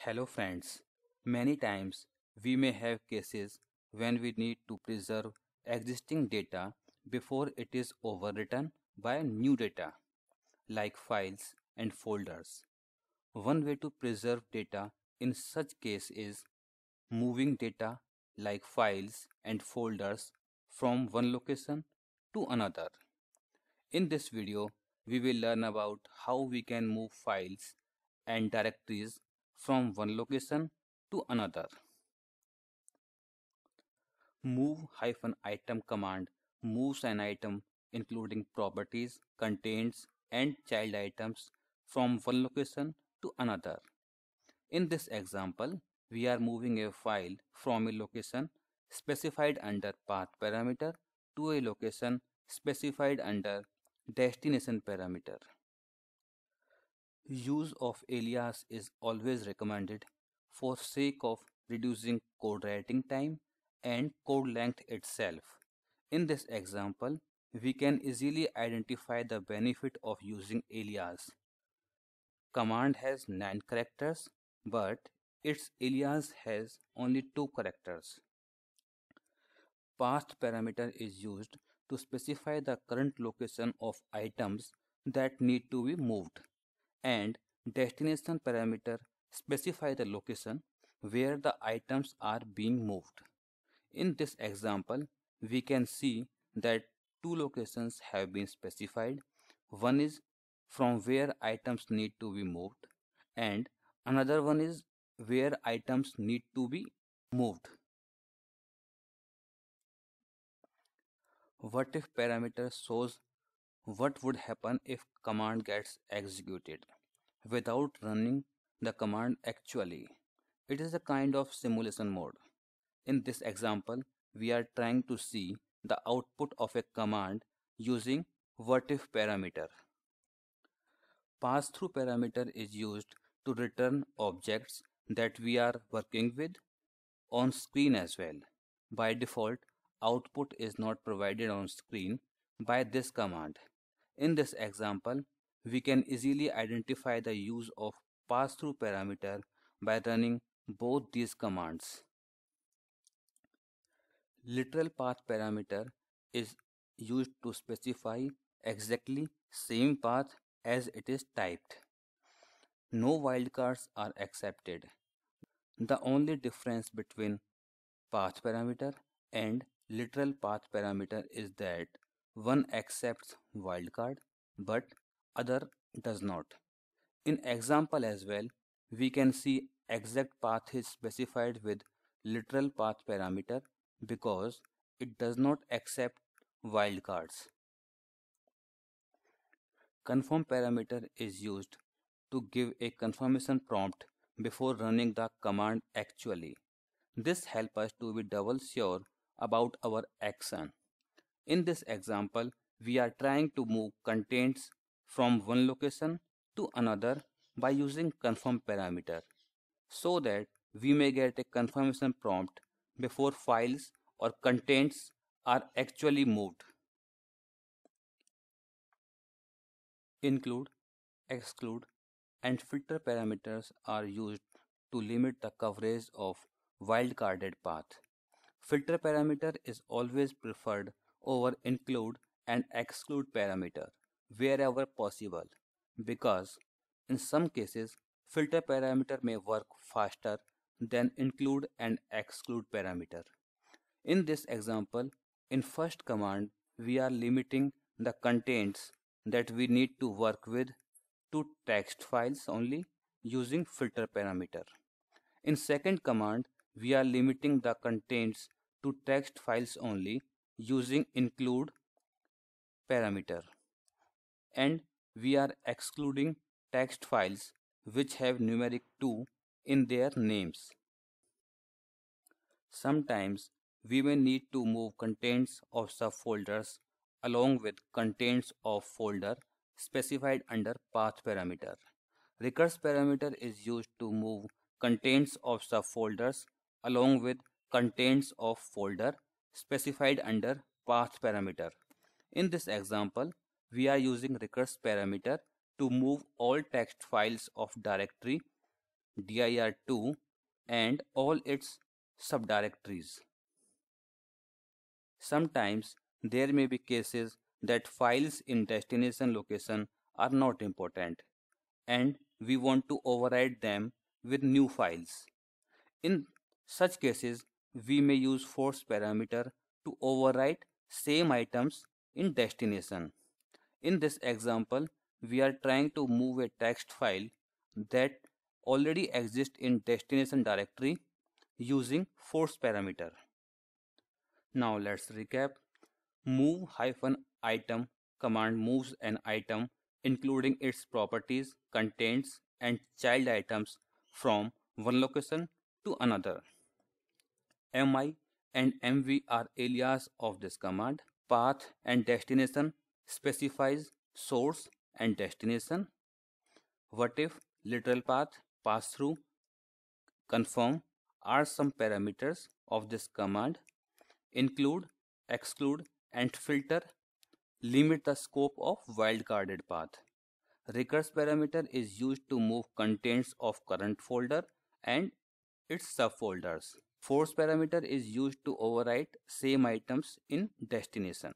Hello friends. Many times we may have cases when we need to preserve existing data before it is overwritten by new data, like files and folders. One way to preserve data in such case is moving data like files and folders from one location to another. In this video, we will learn about how we can move files and directories from one location to another. Move-item command moves an item including properties, contents, and child items from one location to another. In this example, we are moving a file from a location specified under path parameter to a location specified under destination parameter. Use of alias is always recommended for sake of reducing code writing time and code length itself. In this example, we can easily identify the benefit of using alias. Command has 9 characters, but its alias has only 2 characters. Path parameter is used to specify the current location of items that need to be moved, and destination parameter specify the location where the items are being moved. In this example, we can see that two locations have been specified. One is from where items need to be moved, and another one is where items need to be moved. What if parameter shows what would happen if command gets executed without running the command actually? It is a kind of simulation mode. In this example, we are trying to see the output of a command using what if parameter. Pass-through parameter is used to return objects that we are working with on screen as well. By default, output is not provided on screen by this command. In this example, we can easily identify the use of pass-through parameter by running both these commands. Literal path parameter is used to specify exactly same path as it is typed. No wildcards are accepted. The only difference between path parameter and literal path parameter is that one accepts wildcard but other does not. In example as well, we can see exact path is specified with literal path parameter because it does not accept wildcards. Confirm parameter is used to give a confirmation prompt before running the command actually. This helps us to be double sure about our action. In this example, we are trying to move contents from one location to another by using confirm parameter so that we may get a confirmation prompt before files or contents are actually moved. Include, exclude, and filter parameters are used to limit the coverage of wildcarded path. Filter parameter is always preferred over include and exclude parameter wherever possible because in some cases filter parameter may work faster than include and exclude parameter. In this example, in first command, we are limiting the contents that we need to work with to text files only using filter parameter. In second command, we are limiting the contents to text files only using include parameter. And we are excluding text files which have numeric 2 in their names. Sometimes we may need to move contents of subfolders along with contents of folder specified under path parameter. Recurse parameter is used to move contents of subfolders along with contents of folder specified under path parameter. In this example, we are using recurse parameter to move all text files of directory dir2 and all its subdirectories. Sometimes there may be cases that files in destination location are not important and we want to override them with new files. In such cases, we may use force parameter to overwrite same items in destination. In this example, we are trying to move a text file that already exists in destination directory using force parameter. Now let's recap. Move-item command moves an item including its properties, contents, and child items from one location to another. Mi and mv are alias of this command. Path and destination specifies source and destination. What if, literal path, pass through, confirm are some parameters of this command. Include, exclude, and filter limit the scope of wildcarded path. Recurse parameter is used to move contents of current folder and its subfolders. Force parameter is used to overwrite same items in destination.